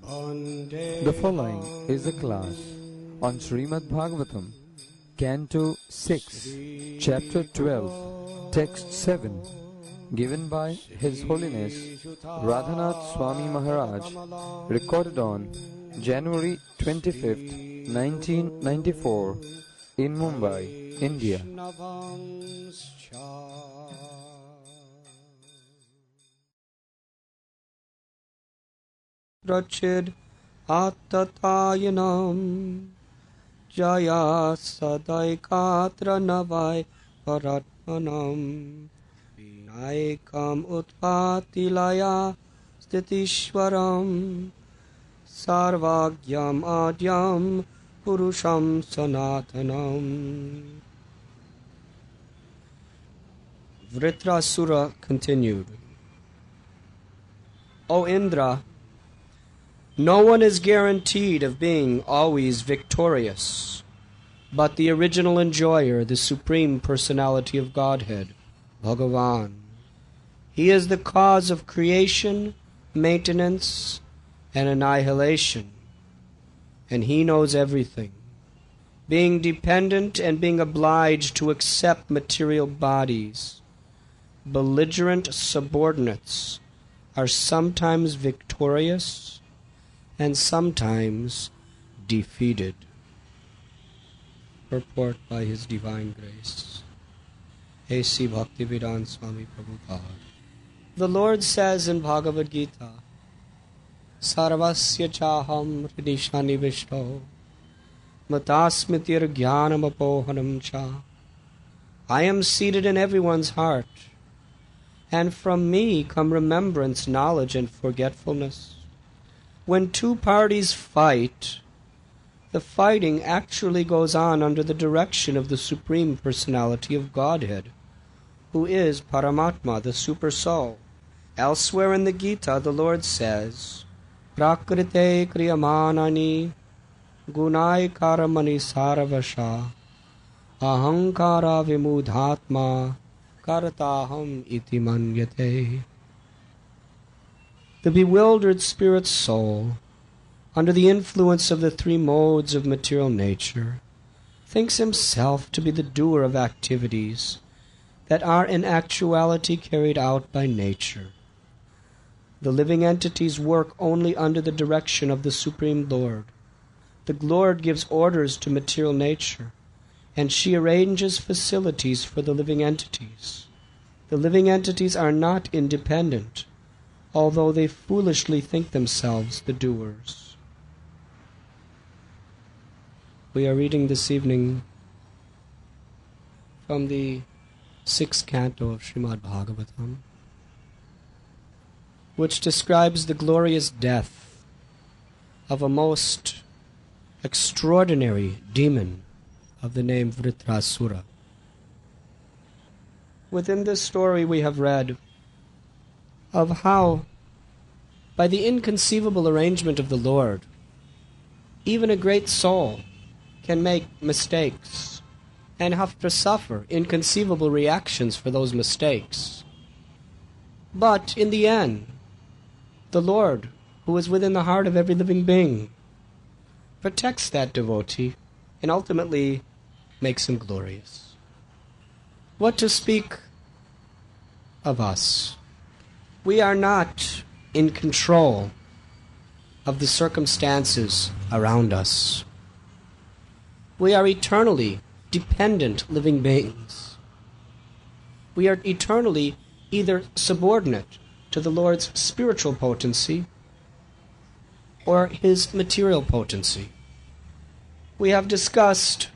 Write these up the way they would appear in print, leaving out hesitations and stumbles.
The following is a class on Shrimat Bhagwatam Kanto 6, Chapter 12, Text 7, given by His Holiness Radhanath Swami Maharaj, recorded on January 25th, 1994, in Mumbai, India. Rachid Attatayanam Jaya Sadaikatra Navai Paratmanam Vinaikam Utpatilaya Stitishwaram Sarvagyam Adyam Purusham Sanatanam. Vitrasura continued, O Indra, no one is guaranteed of being always victorious, but the original enjoyer, the Supreme Personality of Godhead, Bhagavan. He is the cause of creation, maintenance, and annihilation, and he knows everything. Being dependent and being obliged to accept material bodies, belligerent subordinates are sometimes victorious and sometimes defeated. Purport by His Divine Grace. A.C. Bhaktivedanta Swami Prabhupada. The Lord says in Bhagavad Gita, Sarvasya chaham hridishani vishto matasmitir jnanam apohanam cha. I am seated in everyone's heart, and from me come remembrance, knowledge, and forgetfulness. When two parties fight, the fighting actually goes on under the direction of the Supreme Personality of Godhead, who is Paramatma, the Super Soul. Elsewhere in the Gita, the Lord says, Prakrite kriyamanani gunai karamani saravasha ahankara vimudhatma karataham iti manyate. The bewildered spirit soul, under the influence of the three modes of material nature, thinks himself to be the doer of activities that are in actuality carried out by nature. The living entities work only under the direction of the Supreme Lord. The Lord gives orders to material nature, and she arranges facilities for the living entities. The living entities are not independent, although they foolishly think themselves the doers. We are reading this evening from the 6th canto of Srimad Bhagavatam, which describes the glorious death of a most extraordinary demon of the name Vitrasura. Within this story we have read of how, by the inconceivable arrangement of the Lord, even a great soul can make mistakes and have to suffer inconceivable reactions for those mistakes. But in the end, the Lord, who is within the heart of every living being, protects that devotee and ultimately makes him glorious. What to speak of us? We are not in control of the circumstances around us. We are eternally dependent living beings. We are eternally either subordinate to the Lord's spiritual potency or His material potency. We have discussed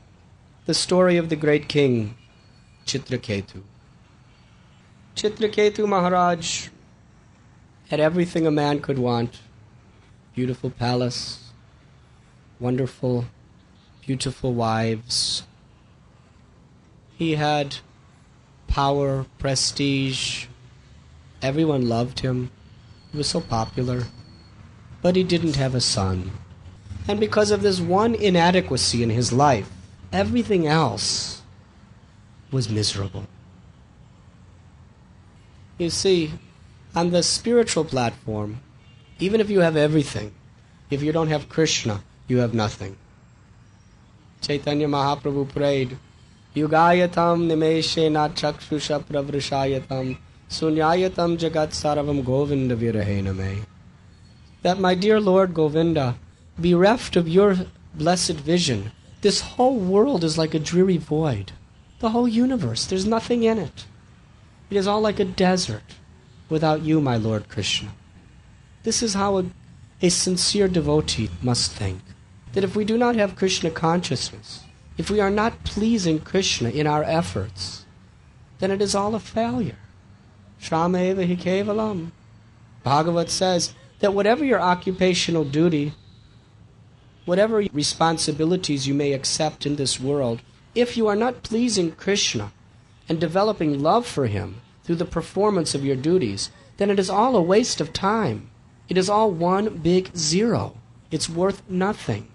the story of the great King Chitraketu. Chitraketu Maharaj had everything a man could want. Beautiful palace, wonderful, beautiful wives. He had power, prestige. Everyone loved him. He was so popular. But he didn't have a son. And because of this one inadequacy in his life, everything else was miserable. You see, on the spiritual platform, even if you have everything, If you don't have Krishna, you have nothing. Chaitanya Mahaprabhu prayed, Yugayatam nimeshena chakshusha pravrushayatam sunyayatam jagat saravam govinda virahena me. That my dear Lord Govinda, bereft of your blessed vision, this whole world is like a dreary void. The whole universe, there's nothing in it. It is all like a desert without you, my Lord Krishna. This is how a sincere devotee must think. That if we do not have Krishna consciousness, if we are not pleasing Krishna in our efforts, then it is all a failure. Shrameva hi kevalam. Bhagavat says that whatever your occupational duty, whatever responsibilities you may accept in this world, if you are not pleasing Krishna and developing love for him through the performance of your duties, then it is all a waste of time. It is all one big zero. It's worth nothing.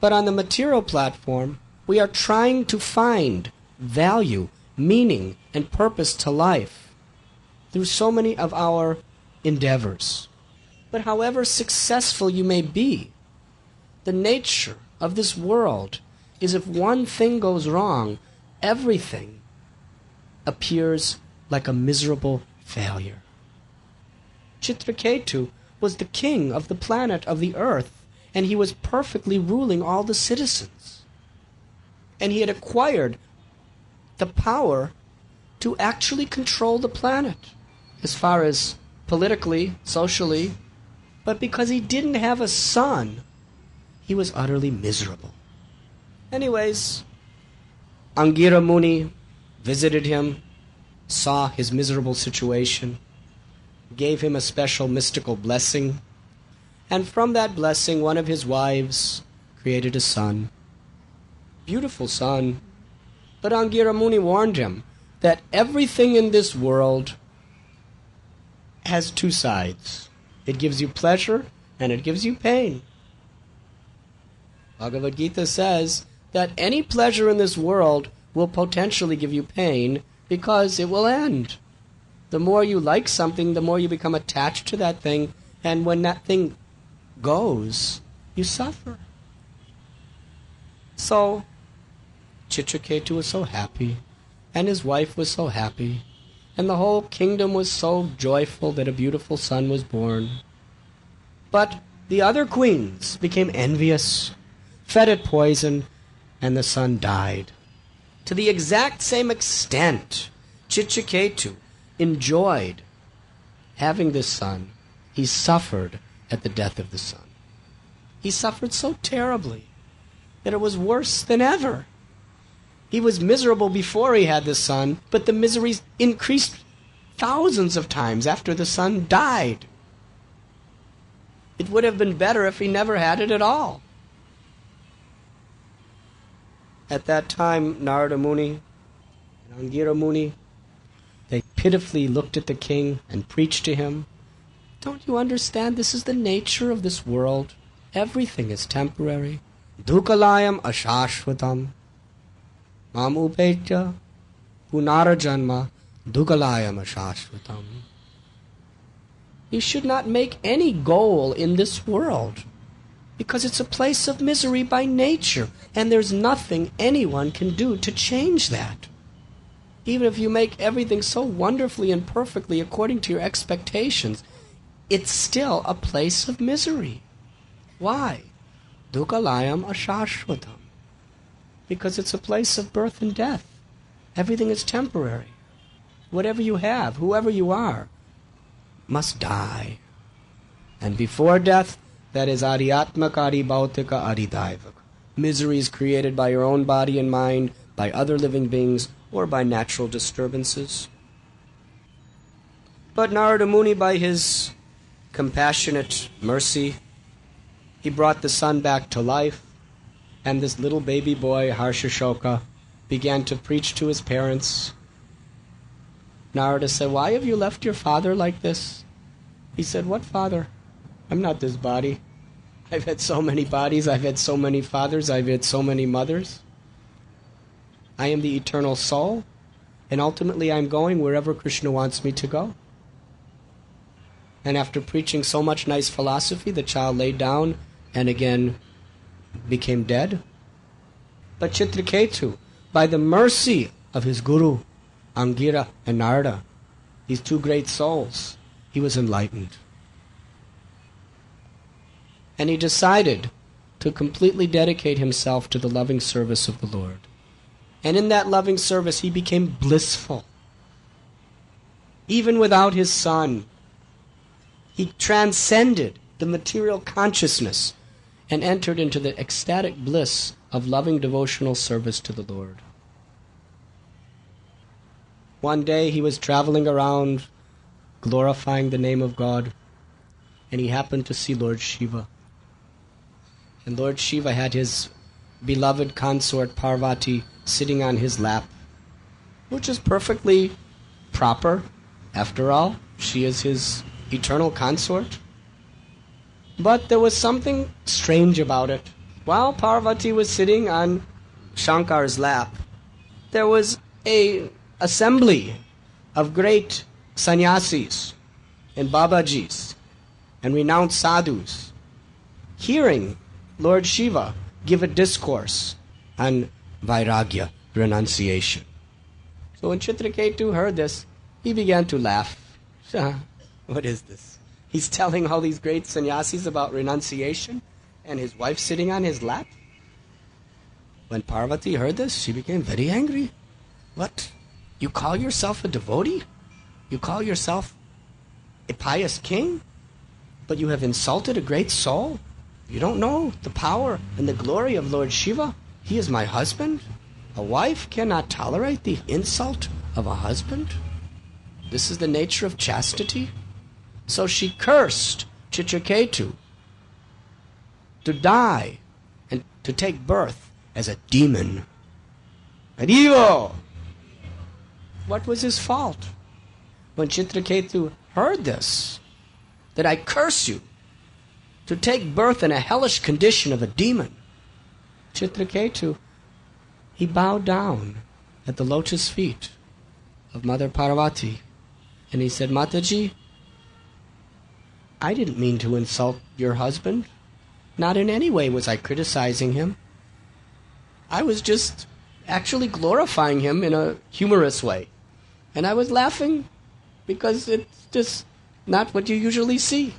But on the material platform, we are trying to find value, meaning, and purpose to life through so many of our endeavors. But however successful you may be, the nature of this world is if one thing goes wrong, everything appears like a miserable failure. Chitraketu was the king of the planet of the earth, and he was perfectly ruling all the citizens. And he had acquired the power to actually control the planet, as far as politically, socially, but because he didn't have a son, he was utterly miserable. Anyways, Angira Muni visited him, saw his miserable situation, gave him a special mystical blessing, and from that blessing one of his wives created a son. Beautiful son. But Angira Muni warned him that everything in this world has two sides. It gives you pleasure and it gives you pain. Bhagavad Gita says that any pleasure in this world will potentially give you pain because it will end. The more you like something, the more you become attached to that thing, and when that thing goes, you suffer. So, Chitraketu was so happy, and his wife was so happy, and the whole kingdom was so joyful that a beautiful son was born. But the other queens became envious, fed it poison, and the son died. To the exact same extent, Chitraketu enjoyed having this son, he suffered at the death of the son. He suffered so terribly that it was worse than ever. He was miserable before he had the son, but the miseries increased thousands of times after the son died. It would have been better if he never had it at all. At that time, Narada Muni and Angira Muni, they pitifully looked at the king and preached to him, "Don't you understand? This is the nature of this world. Everything is temporary. Dukalayam ashashvatam. Mam upetya punara janma dukalayam ashashvatam." You should not make any goal in this world, because it's a place of misery by nature, and there's nothing anyone can do to change that. Even if you make everything so wonderfully and perfectly according to your expectations, it's still a place of misery. Why? Dukalayam ashashvatam. Because it's a place of birth and death. Everything is temporary. Whatever you have, whoever you are, must die. And before death, that is Ariatmakari Bhautika Aridaivaka. Misery is created by your own body and mind, by other living beings, or by natural disturbances. But Narada Muni, by his compassionate mercy, he brought the son back to life, and this little baby boy, Harshashoka, began to preach to his parents. Narada said, "Why have you left your father like this?" He said, "What father? I'm not this body. I've had so many bodies, I've had so many fathers, I've had so many mothers. I am the eternal soul, and ultimately I'm going wherever Krishna wants me to go." And after preaching so much nice philosophy, the child laid down and again became dead. But Chitraketu, by the mercy of his guru, Angira and Narada, these two great souls, he was enlightened. And he decided to completely dedicate himself to the loving service of the Lord. And in that loving service, he became blissful. Even without his son, he transcended the material consciousness and entered into the ecstatic bliss of loving devotional service to the Lord. One day he was traveling around glorifying the name of God, and he happened to see Lord Shiva. And Lord Shiva had his beloved consort Parvati sitting on his lap, which is perfectly proper. After all, she is his eternal consort. But there was something strange about it. While Parvati was sitting on Shankar's lap, there was an assembly of great sannyasis and babajis and renowned sadhus hearing Lord Shiva give a discourse on vairagya, renunciation. So when Chitraketu heard this, he began to laugh. What is this? He's telling all these great sannyasis about renunciation, and his wife sitting on his lap? When Parvati heard this, she became very angry. What? You call yourself a devotee? You call yourself a pious king? But you have insulted a great soul? You don't know the power and the glory of Lord Shiva? He is my husband. A wife cannot tolerate the insult of a husband. This is the nature of chastity. So she cursed Chitraketu to die and to take birth as a demon. An evil! What was his fault? When Chitraketu heard this, that I curse you to take birth in a hellish condition of a demon, Chitraketu, he bowed down at the lotus feet of Mother Parvati, and he said, Mataji, I didn't mean to insult your husband. Not in any way was I criticizing him. I was just actually glorifying him in a humorous way. And I was laughing because it's just not what you usually see.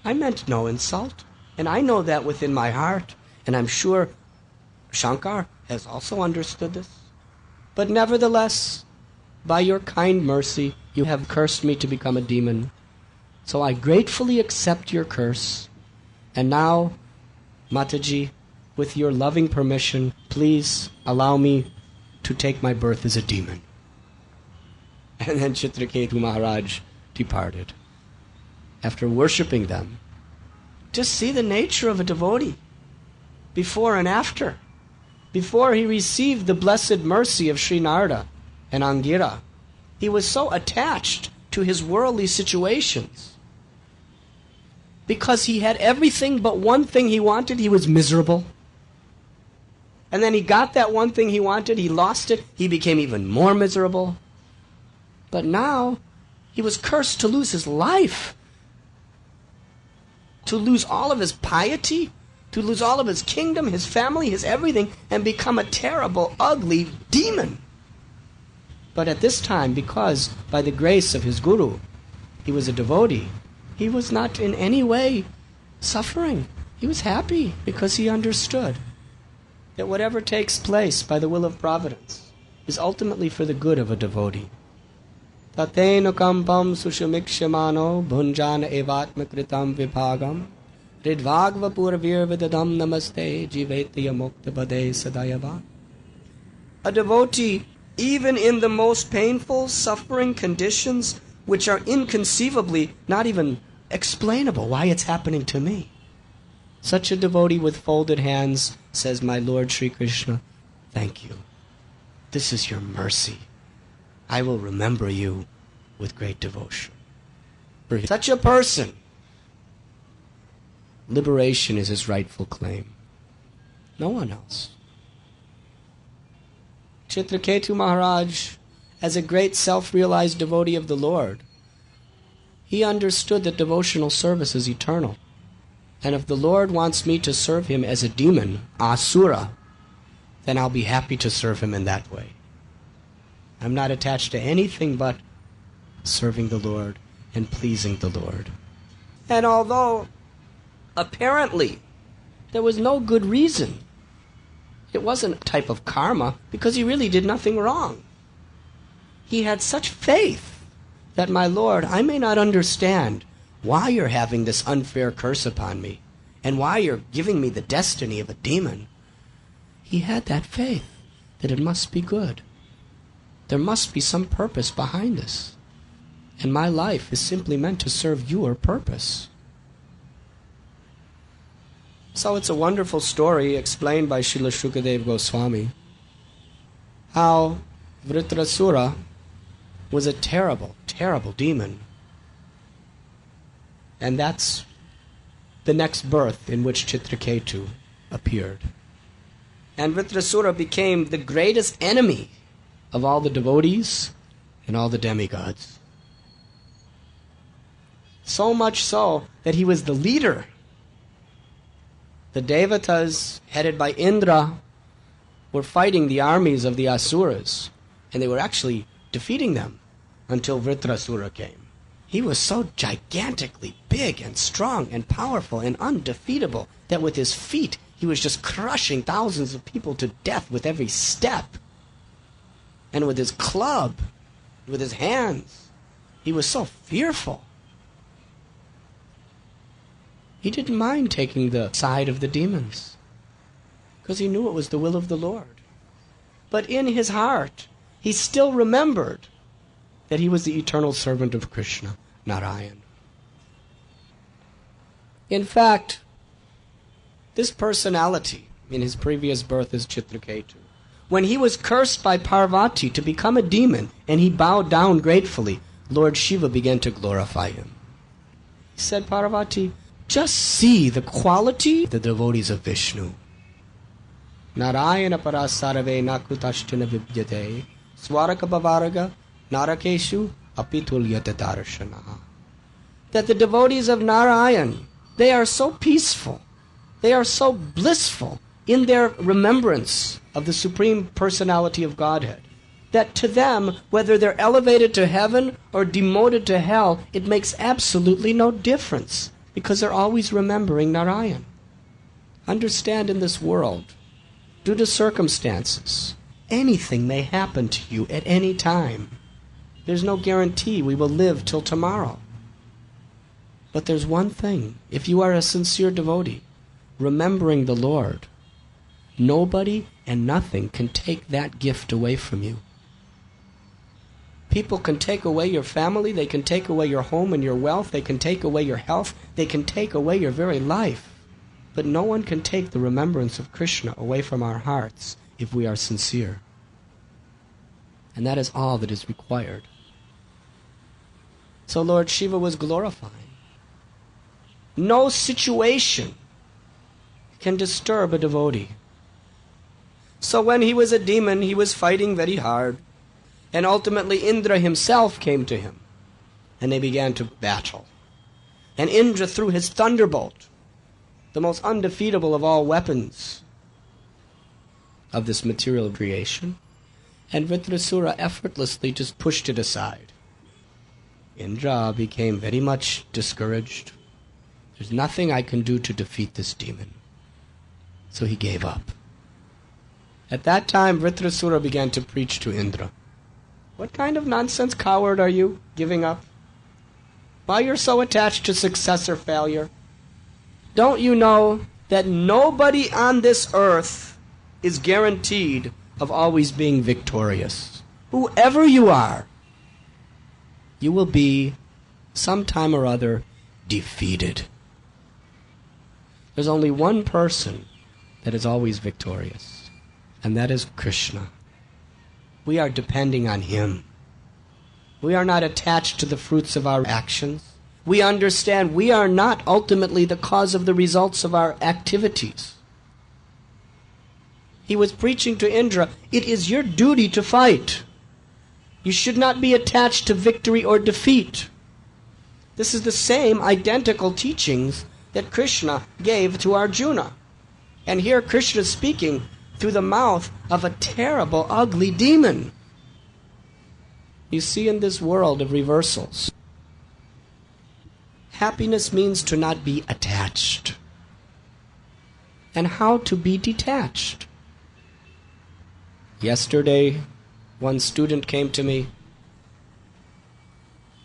I meant no insult. And I know that within my heart. And I'm sure Shankar has also understood this. But nevertheless, by your kind mercy, you have cursed me to become a demon. So I gratefully accept your curse. And now, Mataji, with your loving permission, please allow me to take my birth as a demon. And then Chitraketu Maharaj departed. After worshipping them, just see the nature of a devotee, before and after. Before he received the blessed mercy of Sri Narada and Angira, he was so attached to his worldly situations. Because he had everything but one thing he wanted, he was miserable. And then he got that one thing he wanted, he lost it, he became even more miserable. But now, he was cursed to lose his life, to lose all of his piety, to lose all of his kingdom, his family, his everything, and become a terrible, ugly demon. But at this time, because by the grace of his guru, he was a devotee, he was not in any way suffering. He was happy because he understood that whatever takes place by the will of providence is ultimately for the good of a devotee. Tatena kampam sushamikshamano bhunjana evatmakritam vibhagam ridvagva purvir vidadam namaste jivetya mukta bade sadayava. A devotee, even in the most painful, suffering conditions, which are inconceivably not even explainable why it's happening to me, such a devotee with folded hands says, my Lord Sri Krishna, thank you. This is your mercy. I will remember you with great devotion. For such a person, liberation is his rightful claim. No one else. Chitraketu Maharaj, as a great self-realized devotee of the Lord, He understood that devotional service is eternal. And if the Lord wants me to serve him as a demon, asura, then I'll be happy to serve him in that way. I'm not attached to anything but serving the Lord and pleasing the Lord. And although apparently there was no good reason, it wasn't a type of karma because he really did nothing wrong. He had such faith that, my Lord, I may not understand why you're having this unfair curse upon me and why you're giving me the destiny of a demon. He had that faith that it must be good. There must be some purpose behind this. And my life is simply meant to serve your purpose. So it's a wonderful story explained by Srila Shukadeva Goswami how Vitrasura was a terrible, terrible demon. And that's the next birth in which Chitraketu appeared. And Vitrasura became the greatest enemy of all the devotees and all the demigods. So much so that he was the leader. The devatas, headed by Indra, were fighting the armies of the asuras, and they were actually defeating them until Vitrasura came. He was so gigantically big and strong and powerful and undefeatable that with his feet he was just crushing thousands of people to death with every step. And with his club, with his hands, he was so fearful. He didn't mind taking the side of the demons because he knew it was the will of the Lord. But in his heart, he still remembered that he was the eternal servant of Krishna, Narayan. In fact, this personality in his previous birth is Chitraketu. When he was cursed by Parvati to become a demon and he bowed down gratefully, Lord Shiva began to glorify him. He said, Parvati, just see the quality of the devotees of Vishnu. Narayana parasarave nakutashtina vidyate swaraka bhavaraga narakeshu apitulyata darshana. That the devotees of Narayan, they are so peaceful, they are so blissful in their remembrance of the Supreme Personality of Godhead, that to them, whether they're elevated to heaven or demoted to hell, it makes absolutely no difference, because they're always remembering Narayan. Understand, in this world, due to circumstances, anything may happen to you at any time. There's no guarantee we will live till tomorrow. But there's one thing, if you are a sincere devotee, remembering the Lord, nobody and nothing can take that gift away from you. People can take away your family, they can take away your home and your wealth, they can take away your health, they can take away your very life. But no one can take the remembrance of Krishna away from our hearts if we are sincere. And that is all that is required. So Lord Shiva was glorifying. No situation can disturb a devotee. So when he was a demon, he was fighting very hard. And ultimately Indra himself came to him. And they began to battle. And Indra threw his thunderbolt, the most undefeatable of all weapons of this material creation. And Vitrasura effortlessly just pushed it aside. Indra became very much discouraged. There's nothing I can do to defeat this demon. So he gave up. At that time, Vitrasura began to preach to Indra. What kind of nonsense coward are you, giving up? Why you're so attached to success or failure? Don't you know that nobody on this earth is guaranteed of always being victorious? Whoever you are, you will be, sometime or other, defeated. There's only one person that is always victorious, and that is Krishna. We are depending on Him. We are not attached to the fruits of our actions. We understand we are not ultimately the cause of the results of our activities. He was preaching to Indra, it is your duty to fight. You should not be attached to victory or defeat. This is the same identical teachings that Krishna gave to Arjuna. And here Krishna is speaking through the mouth of a terrible, ugly demon. You see, in this world of reversals, happiness means to not be attached. And how to be detached. Yesterday, one student came to me.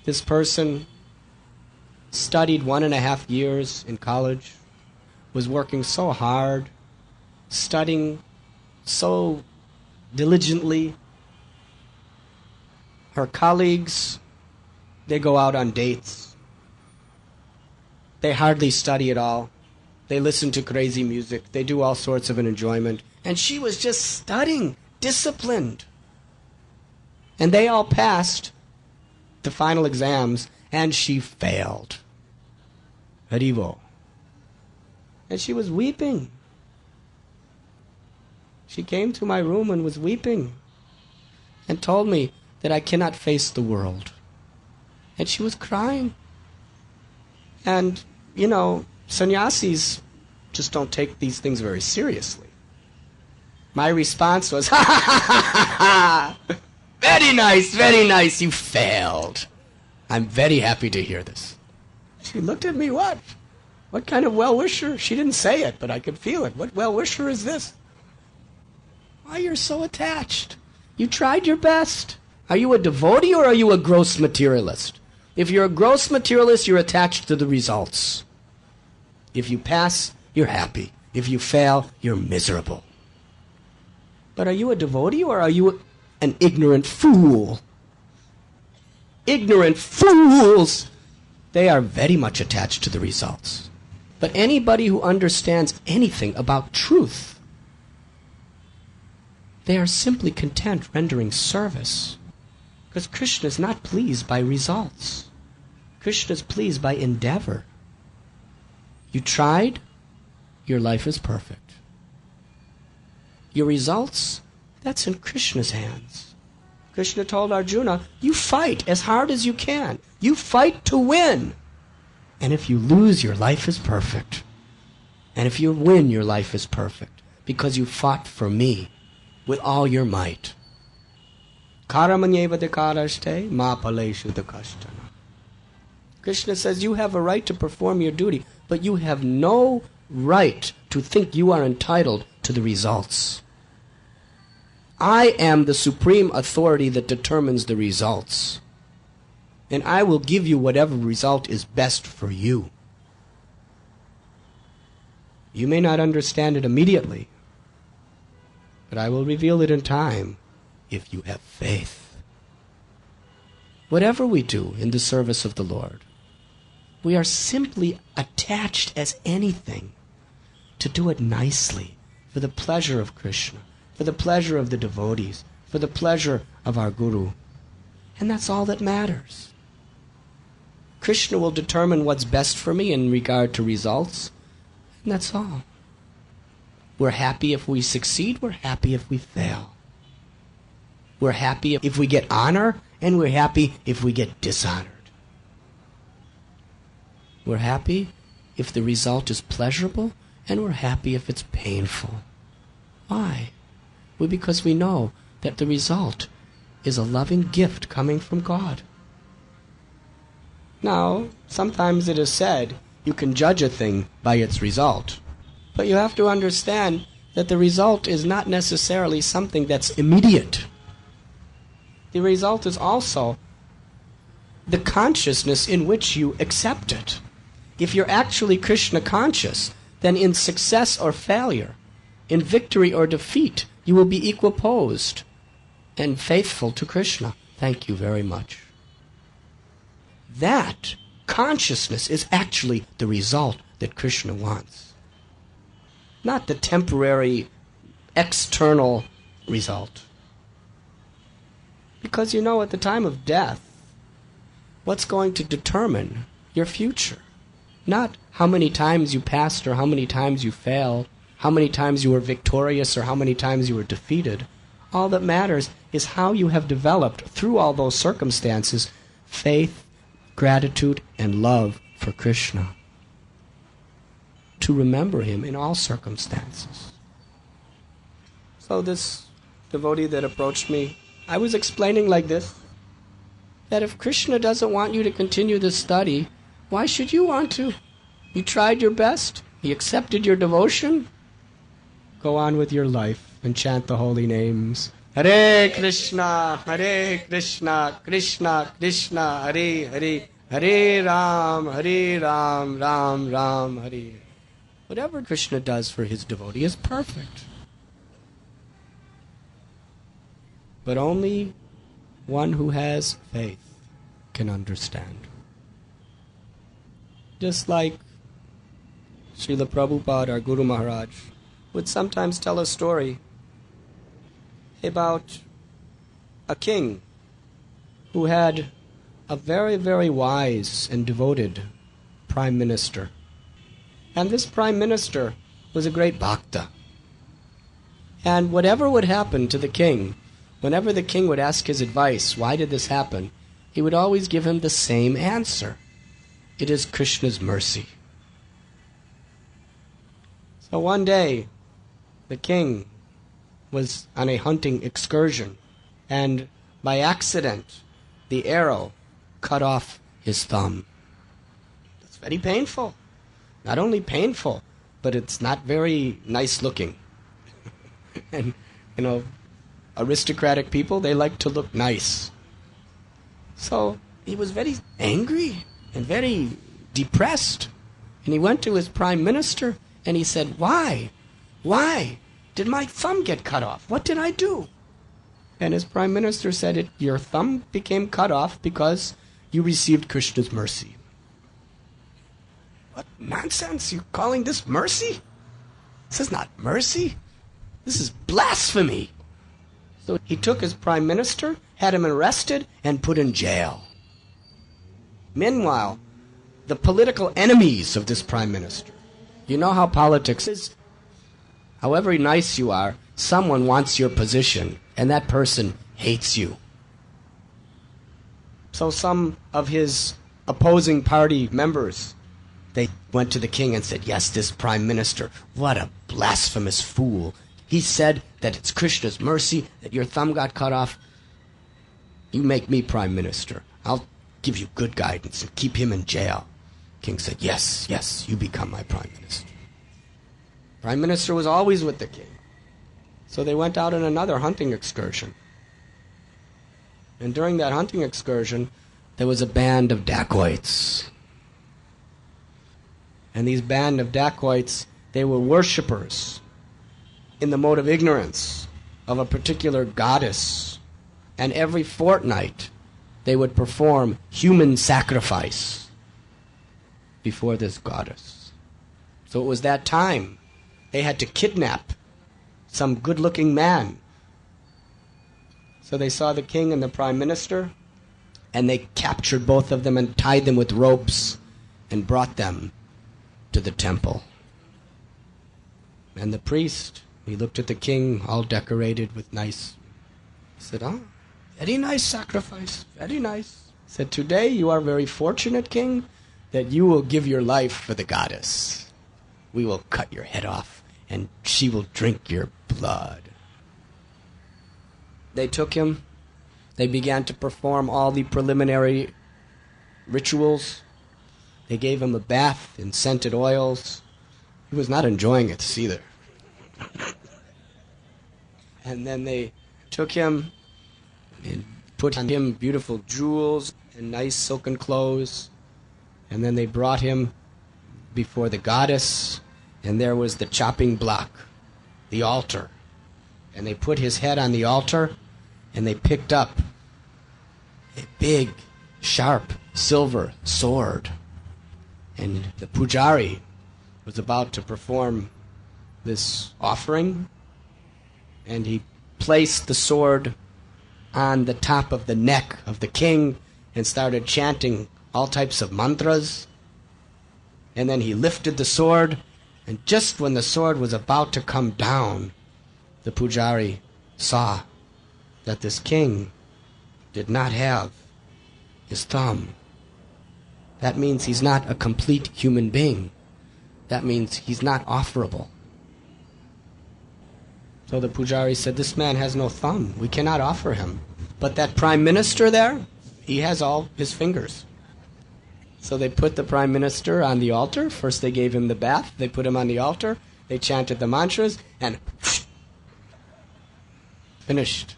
This person studied 1.5 years in college, was working so hard, studying so diligently. Her colleagues, they go out on dates. They hardly study at all. They listen to crazy music. They do all sorts of an enjoyment. And she was just studying, disciplined. And they all passed the final exams, and she failed. Haribo. And she was weeping. She came to my room and was weeping and told me that I cannot face the world. And she was crying. And, you know, sannyasis just don't take these things very seriously. My response was, ha ha ha ha ha! Very nice, you failed. I'm very happy to hear this. She looked at me, what? What kind of well-wisher? She didn't say it, but I could feel it. What well-wisher is this? Why you're so attached? You tried your best. Are you a devotee or are you a gross materialist? If you're a gross materialist, you're attached to the results. If you pass, you're happy. If you fail, you're miserable. But are you a devotee or are you an ignorant fool? Ignorant fools! They are very much attached to the results. But anybody who understands anything about truth, they are simply content rendering service. Because Krishna is not pleased by results. Krishna is pleased by endeavor. You tried, your life is perfect. Your results, that's in Krishna's hands. Krishna told Arjuna, you fight as hard as you can. You fight to win. And if you lose, your life is perfect. And if you win, your life is perfect. Because you fought for me with all your might. Karamanyevadikaraste ma paleshu dakashtana. Krishna says you have a right to perform your duty, but you have no right to think you are entitled to the results. I am the supreme authority that determines the results. And I will give you whatever result is best for you. You may not understand it immediately, but I will reveal it in time if you have faith. Whatever we do in the service of the Lord, we are simply attached as anything to do it nicely for the pleasure of Krishna, for the pleasure of the devotees, for the pleasure of our Guru. And that's all that matters. Krishna will determine what's best for me in regard to results, and that's all. We're happy if we succeed, we're happy if we fail. We're happy if we get honor, and we're happy if we get dishonored. We're happy if the result is pleasurable, and we're happy if it's painful. Why? Well, because we know that the result is a loving gift coming from God. Now, sometimes it is said you can judge a thing by its result. But you have to understand that the result is not necessarily something that's immediate. The result is also the consciousness in which you accept it. If you're actually Krishna conscious, then in success or failure, in victory or defeat, you will be equiposed and faithful to Krishna. Thank you very much. That consciousness is actually the result that Krishna wants. Not the temporary external result. Because you know, at the time of death, what's going to determine your future? Not how many times you passed or how many times you failed, how many times you were victorious or how many times you were defeated. All that matters is how you have developed through all those circumstances faith, gratitude and love for Krishna, to remember him in all circumstances. So this devotee that approached me, I was explaining like this, that if Krishna doesn't want you to continue this study, why should you want to? You tried your best. He accepted your devotion. Go on with your life and chant the holy names. Hare Krishna, Krishna Krishna, Hare Hare, Hare Ram, Ram Ram, Hare. Whatever Krishna does for his devotee is perfect. But only one who has faith can understand. Just like Srila Prabhupada, our Guru Maharaj, would sometimes tell a story about a king who had a very, very wise and devoted prime minister. And this prime minister was a great bhakta. And whatever would happen to the king, whenever the king would ask his advice, why did this happen, he would always give him the same answer. It is Krishna's mercy. So one day, the king was on a hunting excursion, and by accident, the arrow cut off his thumb. It's very painful. Not only painful, but it's not very nice looking. And, aristocratic people, they like to look nice. So he was very angry and very depressed. And he went to his prime minister and he said, Why did my thumb get cut off? What did I do? And his prime minister said, Your thumb became cut off because you received Krishna's mercy. What nonsense? You calling this mercy? This is not mercy. This is blasphemy. So he took his prime minister, had him arrested, and put in jail. Meanwhile, the political enemies of this prime minister, you know how politics is. However nice you are, someone wants your position, and that person hates you. So some of his opposing party members, they went to the king and said, Yes, this prime minister, what a blasphemous fool. He said that it's Krishna's mercy that your thumb got cut off. You make me prime minister. I'll give you good guidance and keep him in jail. King said, Yes, you become my prime minister. Prime minister was always with the king. So they went out on another hunting excursion. And during that hunting excursion, there was a band of dacoits. And these band of dacoits, they were worshippers in the mode of ignorance of a particular goddess. And every fortnight, they would perform human sacrifice before this goddess. So it was that time they had to kidnap some good-looking man. So they saw the king and the prime minister, and they captured both of them and tied them with ropes and brought them to the temple. And the priest, he looked at the king, all decorated with nice. He said, very nice sacrifice, very nice. He said, Today you are very fortunate, king, that you will give your life for the goddess. We will cut your head off, and she will drink your blood. They took him. They began to perform all the preliminary rituals. They gave him a bath in scented oils. He was not enjoying it either. And then they took him and put on him beautiful jewels and nice silken clothes. And then they brought him before the goddess, and there was the chopping block, the altar. And they put his head on the altar, and they picked up a big, sharp, silver sword. And the pujari was about to perform this offering, and he placed the sword on the top of the neck of the king and started chanting all types of mantras. And then he lifted the sword, and just when the sword was about to come down, the pujari saw that this king did not have his thumb. that means he's not a complete human being. That means he's not offerable. So the pujari said, this man has no thumb. We cannot offer him. But that prime minister there, he has all his fingers. So they put the prime minister on the altar. First they gave him the bath. They put him on the altar. They chanted the mantras and finished.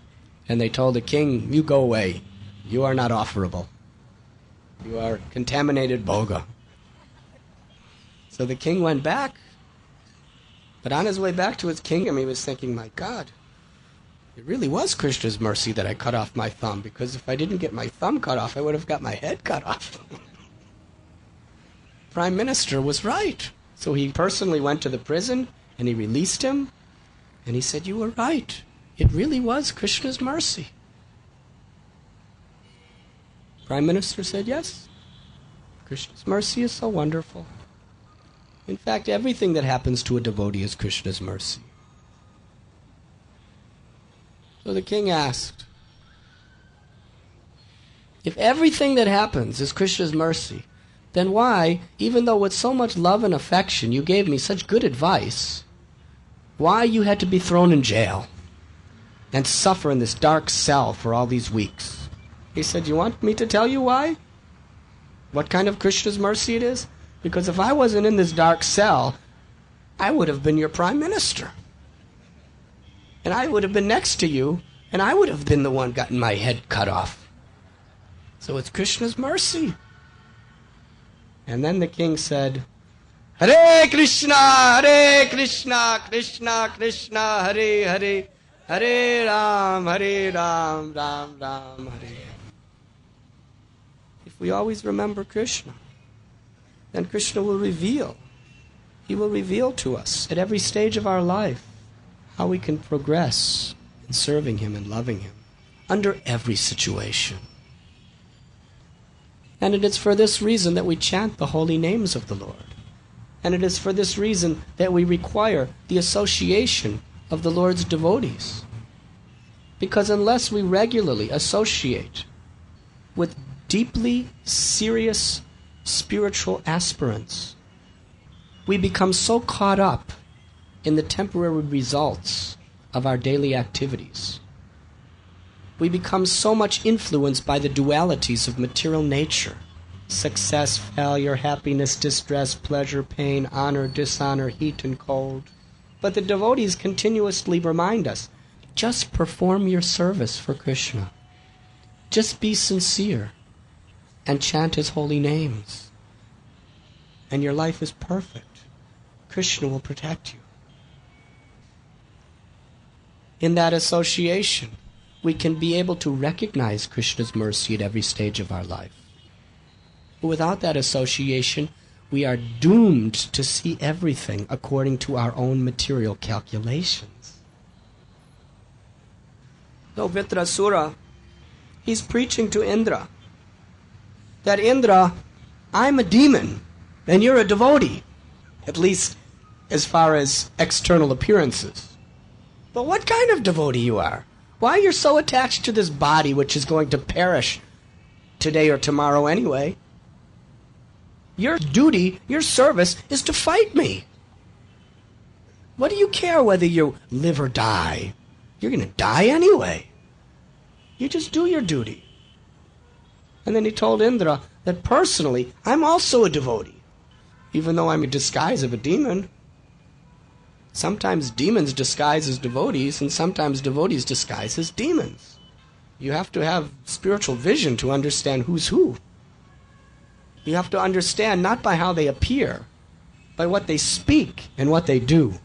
And they told the king, you go away. You are not offerable. You are contaminated bhoga. So the king went back. But on his way back to his kingdom, he was thinking, my God, it really was Krishna's mercy that I cut off my thumb, because if I didn't get my thumb cut off, I would have got my head cut off. Prime Minister was right. So he personally went to the prison, and he released him, and he said, you were right. It really was Krishna's mercy. Prime Minister said, yes, Krishna's mercy is so wonderful. In fact, everything that happens to a devotee is Krishna's mercy. So the king asked, if everything that happens is Krishna's mercy, then why, even though with so much love and affection you gave me such good advice, why you had to be thrown in jail and suffer in this dark cell for all these weeks? He said, you want me to tell you why? What kind of Krishna's mercy it is? Because if I wasn't in this dark cell, I would have been your prime minister. And I would have been next to you, and I would have been the one gotten my head cut off. So it's Krishna's mercy. And then the king said, Hare Krishna, Krishna Krishna, Hare Hare, Hare Ram, Ram Ram, Hare. If we always remember Krishna, then Krishna will reveal. He will reveal to us at every stage of our life how we can progress in serving Him and loving Him under every situation. And it is for this reason that we chant the holy names of the Lord. And it is for this reason that we require the association of the Lord's devotees. Because unless we regularly associate with deeply serious spiritual aspirants, we become so caught up in the temporary results of our daily activities. We become so much influenced by the dualities of material nature: success, failure, happiness, distress, pleasure, pain, honor, dishonor, heat and cold. But the devotees continuously remind us, just perform your service for Krishna. Just be sincere and chant His holy names. And your life is perfect. Krishna will protect you. In that association, we can be able to recognize Krishna's mercy at every stage of our life. But without that association, we are doomed to see everything according to our own material calculations. So Vitrasura, he's preaching to Indra that, Indra, I'm a demon and you're a devotee, at least as far as external appearances. But what kind of devotee you are? Why you're so attached to this body which is going to perish today or tomorrow anyway? Your duty, your service, is to fight me. What do you care whether you live or die? You're going to die anyway. You just do your duty. And then he told Indra that personally, I'm also a devotee, even though I'm a disguise of a demon. Sometimes demons disguise as devotees, and sometimes devotees disguise as demons. You have to have spiritual vision to understand who's who. You have to understand not by how they appear, by what they speak and what they do.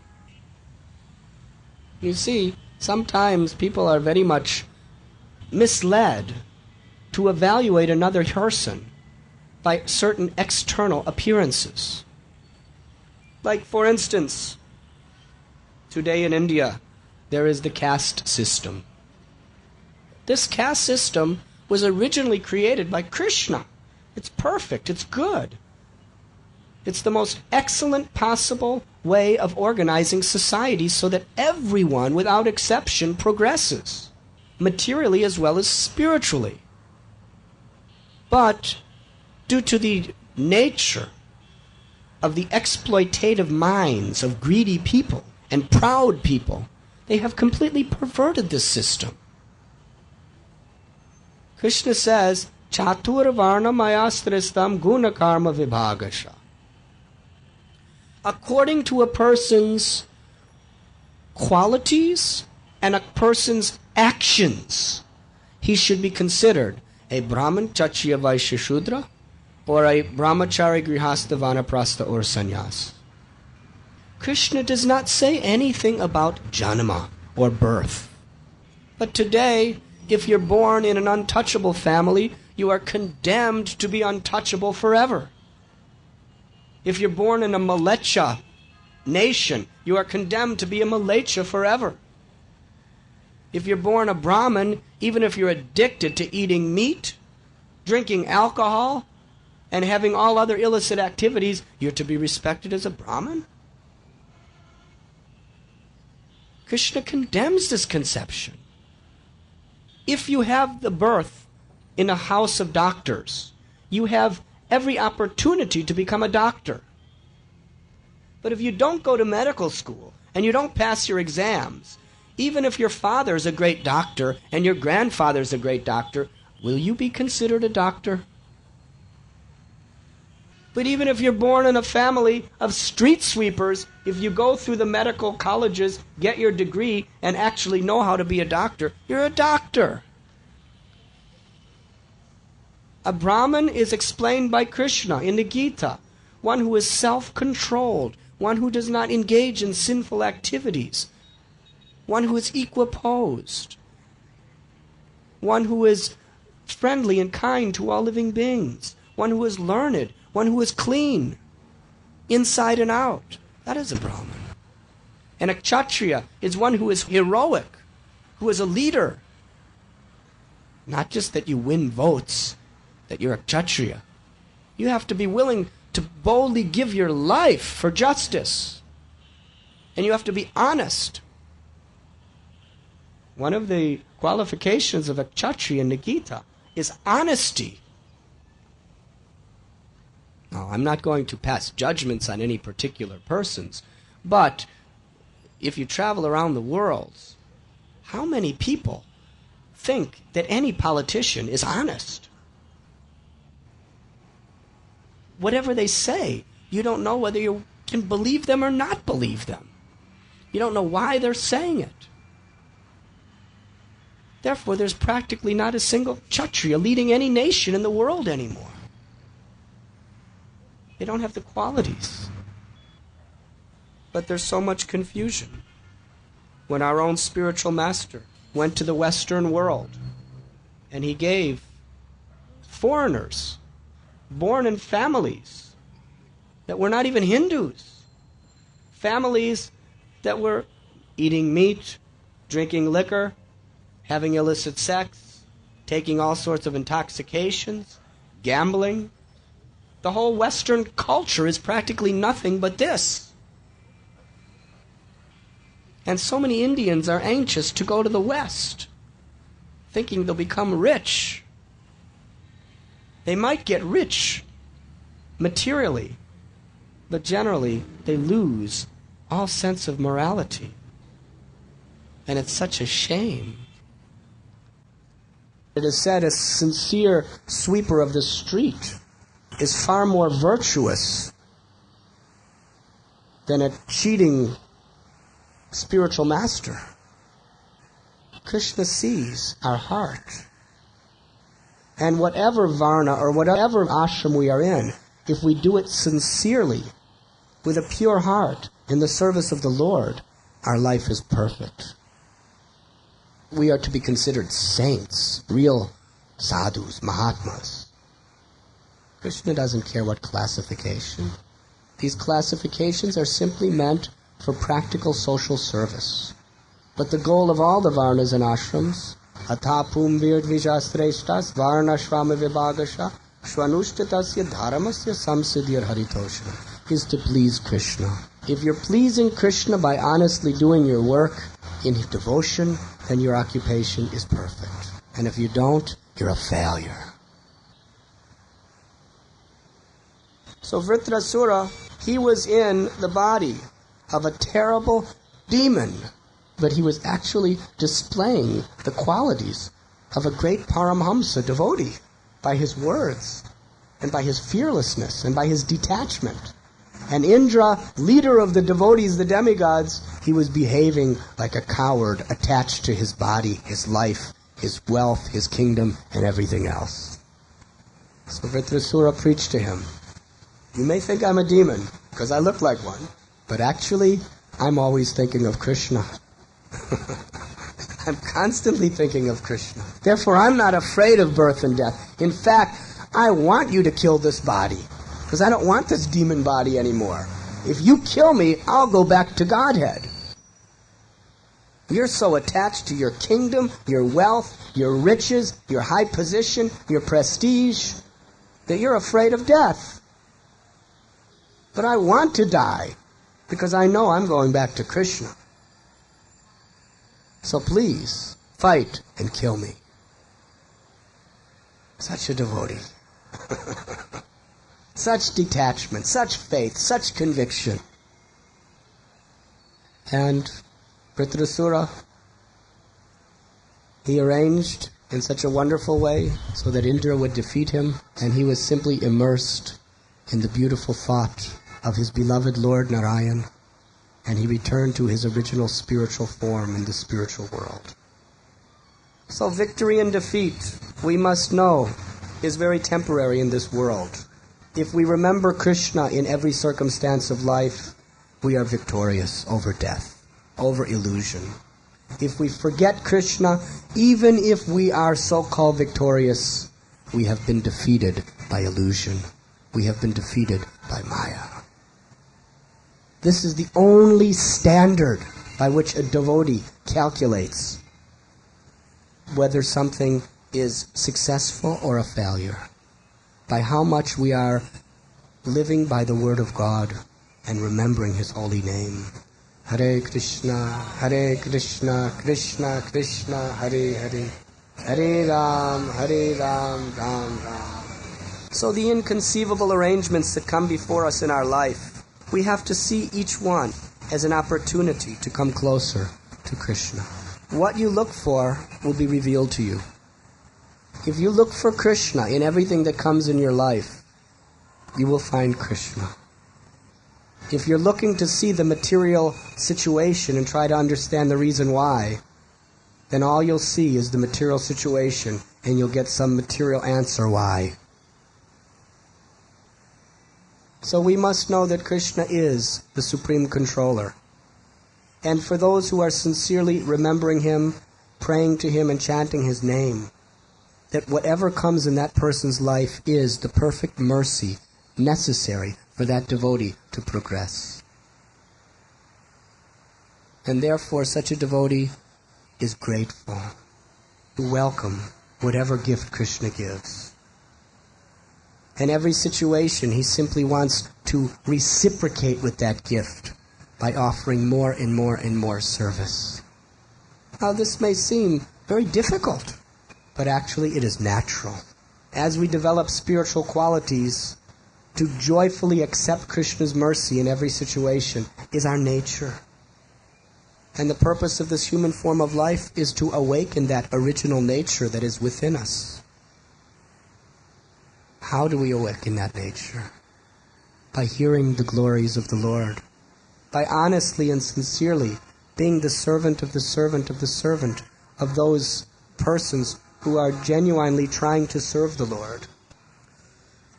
You see, sometimes people are very much misled to evaluate another person by certain external appearances. Like, for instance, today in India, there is the caste system. This caste system was originally created by Krishna. It's perfect. It's good. It's the most excellent possible way of organizing society so that everyone, without exception, progresses, materially as well as spiritually. But due to the nature of the exploitative minds of greedy people and proud people, they have completely perverted this system. Krishna says, Chatur varna mayastristam guna karma vibhagasha. According to a person's qualities and a person's actions, he should be considered a Brahman, Kshatriya, Vaishya, Shudra, or a Brahmachari, Grihastha, Vanaprastha, or Sannyas. Krishna does not say anything about janma or birth. But today, if you're born in an untouchable family, you are condemned to be untouchable forever. If you're born in a Malecha nation, you are condemned to be a Malecha forever. If you're born a Brahmin, even if you're addicted to eating meat, drinking alcohol, and having all other illicit activities, you're to be respected as a Brahmin? Krishna condemns this conception. If you have the birth in a house of doctors, you have every opportunity to become a doctor. But if you don't go to medical school and you don't pass your exams, even if your father is a great doctor and your grandfather is a great doctor, will you be considered a doctor? But even if you're born in a family of street sweepers, if you go through the medical colleges, get your degree, and actually know how to be a doctor, you're a doctor. A Brahman is explained by Krishna in the Gita, one who is self-controlled, one who does not engage in sinful activities, one who is equiposed, one who is friendly and kind to all living beings, one who is learned, one who is clean, inside and out. That is a Brahman. And a Kshatriya is one who is heroic, who is a leader. Not just that you win votes, that you're a Kshatriya. You have to be willing to boldly give your life for justice. And you have to be honest. One of the qualifications of a Kshatriya in the Gita is honesty. Now, I'm not going to pass judgments on any particular persons, but if you travel around the world, how many people think that any politician is honest? Whatever they say, you don't know whether you can believe them or not believe them. You don't know why they're saying it. Therefore, there's practically not a single Kshatriya leading any nation in the world anymore. They don't have the qualities. But there's so much confusion. When our own spiritual master went to the Western world and he gave foreigners born in families that were not even Hindus, families that were eating meat, drinking liquor, having illicit sex, taking all sorts of intoxications, gambling. The whole Western culture is practically nothing but this. And so many Indians are anxious to go to the West, thinking they'll become rich. They might get rich materially, but generally they lose all sense of morality. And it's such a shame. It is said a sincere sweeper of the street is far more virtuous than a cheating spiritual master. Krishna sees our heart. And whatever varna or whatever ashram we are in, if we do it sincerely, with a pure heart, in the service of the Lord, our life is perfect. We are to be considered saints, real sadhus, mahatmas. Krishna doesn't care what classification. These classifications are simply meant for practical social service. But the goal of all the varnas and ashrams, atapum virdvijasreshtas varnashrama vibhagasha shvanushtatasya dharamasya samsiddhir haritosha, is to please Krishna. If you're pleasing Krishna by honestly doing your work in devotion, then your occupation is perfect. And if you don't, you're a failure. So Vitrasura, he was in the body of a terrible demon, but he was actually displaying the qualities of a great Paramhamsa devotee by his words and by his fearlessness and by his detachment. And Indra, leader of the devotees, the demigods, he was behaving like a coward attached to his body, his life, his wealth, his kingdom, and everything else. So Vitrasura preached to him, "You may think I'm a demon, because I look like one, but actually, I'm always thinking of Krishna." I'm constantly thinking of Krishna. Therefore, I'm not afraid of birth and death. In fact, I want you to kill this body, because I don't want this demon body anymore. If you kill me, I'll go back to Godhead. You're so attached to your kingdom, your wealth, your riches, your high position, your prestige, that you're afraid of death. But I want to die, because I know I'm going back to Krishna. So please, fight and kill me. Such a devotee. Such detachment, such faith, such conviction. And Vitrasura, he arranged in such a wonderful way so that Indra would defeat him, and he was simply immersed in the beautiful thought of his beloved Lord Narayan, and he returned to his original spiritual form in the spiritual world. So victory and defeat, we must know, is very temporary in this world. If we remember Krishna in every circumstance of life, we are victorious over death, over illusion. If we forget Krishna, even if we are so-called victorious, we have been defeated by illusion. We have been defeated by Maya. This is the only standard by which a devotee calculates whether something is successful or a failure, by how much we are living by the Word of God and remembering His holy name. Hare Krishna, Krishna Krishna, Hare Hare, Hare Ram, Ram Ram. So the inconceivable arrangements that come before us in our life, we have to see each one as an opportunity to come closer to Krishna. What you look for will be revealed to you. If you look for Krishna in everything that comes in your life, you will find Krishna. If you're looking to see the material situation and try to understand the reason why, then all you'll see is the material situation, and you'll get some material answer why. So we must know that Krishna is the Supreme Controller. And for those who are sincerely remembering Him, praying to Him and chanting His name, that whatever comes in that person's life is the perfect mercy necessary for that devotee to progress. And therefore such a devotee is grateful to welcome whatever gift Krishna gives. In every situation, he simply wants to reciprocate with that gift by offering more and more and more service. Now, this may seem very difficult, but actually it is natural. As we develop spiritual qualities, to joyfully accept Krishna's mercy in every situation is our nature. And the purpose of this human form of life is to awaken that original nature that is within us. How do we awaken that nature? By hearing the glories of the Lord. By honestly and sincerely being the servant of the servant of the servant of those persons who are genuinely trying to serve the Lord.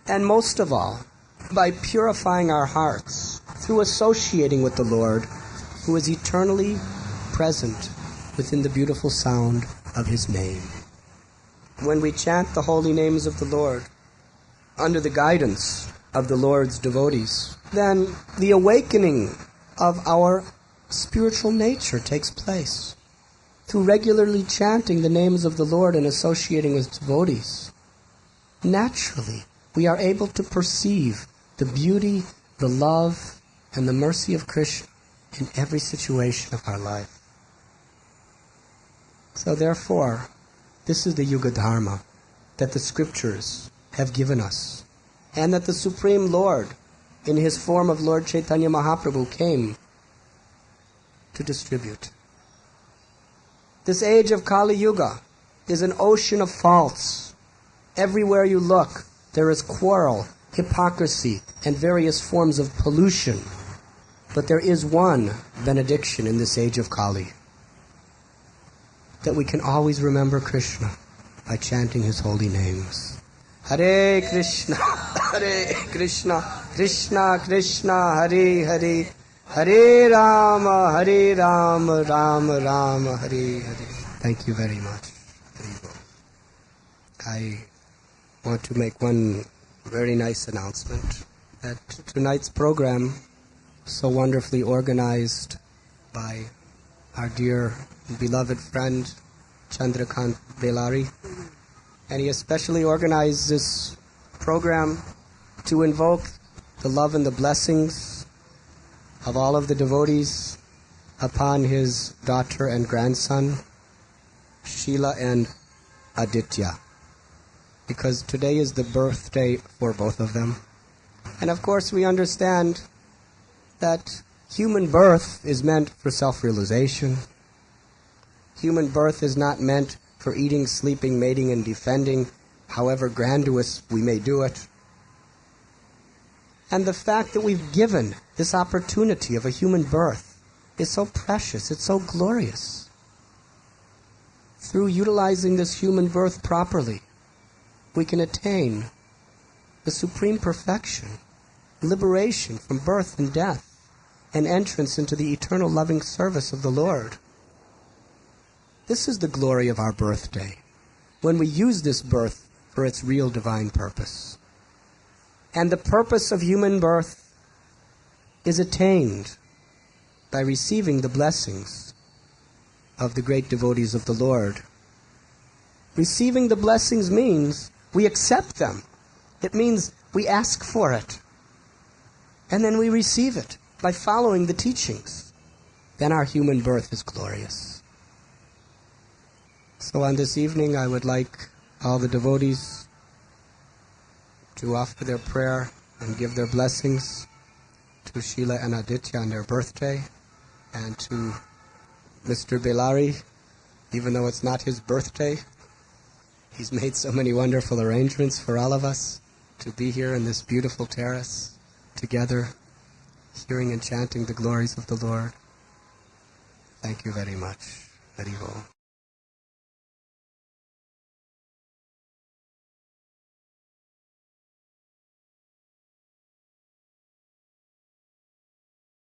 And most of all, by purifying our hearts through associating with the Lord, who is eternally present within the beautiful sound of His name. When we chant the holy names of the Lord, under the guidance of the Lord's devotees, then the awakening of our spiritual nature takes place. Through regularly chanting the names of the Lord and associating with devotees, naturally we are able to perceive the beauty, the love, and the mercy of Krishna in every situation of our life. So therefore, this is the Yuga Dharma that the scriptures have given us, and that the Supreme Lord in his form of Lord Chaitanya Mahaprabhu, came to distribute. This age of Kali Yuga is an ocean of faults. Everywhere you look, there is quarrel, hypocrisy, and various forms of pollution. But there is one benediction in this age of Kali, that we can always remember Krishna by chanting his holy names. Hare Krishna, Krishna Krishna, Hare Hare, Hare Rama, Rama Rama, Hare Hare. Thank you very much. I want to make one very nice announcement, that tonight's program, so wonderfully organized by our dear and beloved friend Chandrakant Belari, and he especially organized this program to invoke the love and the blessings of all of the devotees upon his daughter and grandson, Sheila and Aditya, because today is the birthday for both of them. And of course we understand that human birth is meant for self-realization. Human birth is not meant for eating, sleeping, mating, and defending, however grandiose we may do it. And the fact that we've given this opportunity of a human birth is so precious, it's so glorious. Through utilizing this human birth properly, we can attain the supreme perfection, liberation from birth and death, and entrance into the eternal loving service of the Lord. This is the glory of our birthday, when we use this birth for its real divine purpose. And the purpose of human birth is attained by receiving the blessings of the great devotees of the Lord. Receiving the blessings means we accept them. It means we ask for it. And then we receive it by following the teachings. Then our human birth is glorious. So on this evening, I would like all the devotees to offer their prayer and give their blessings to Sheila and Aditya on their birthday, and to Mr. Belari, even though it's not his birthday. He's made so many wonderful arrangements for all of us to be here in this beautiful terrace together, hearing and chanting the glories of the Lord. Thank you very much. Hari Bol.